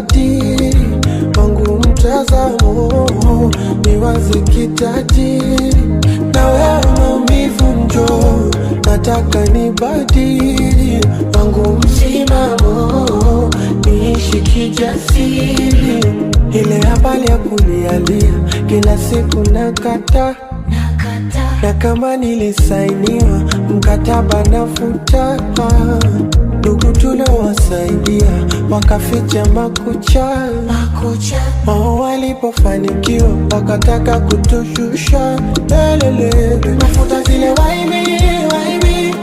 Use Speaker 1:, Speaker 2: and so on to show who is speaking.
Speaker 1: badili wangu mtazamo, niwaze kitajiri. Na wewe maumivu njoo, nataka nibadili wangu msimamo, niishi kijasiri. Ile habari ya kunialia kila siku nakata, na kama nilisainiwa mkataba nafuta. Ndugu tuliowasaidia wakaficha makucha, wao walipofanikiwa wakataka kutushusha. Nafuta zile waimi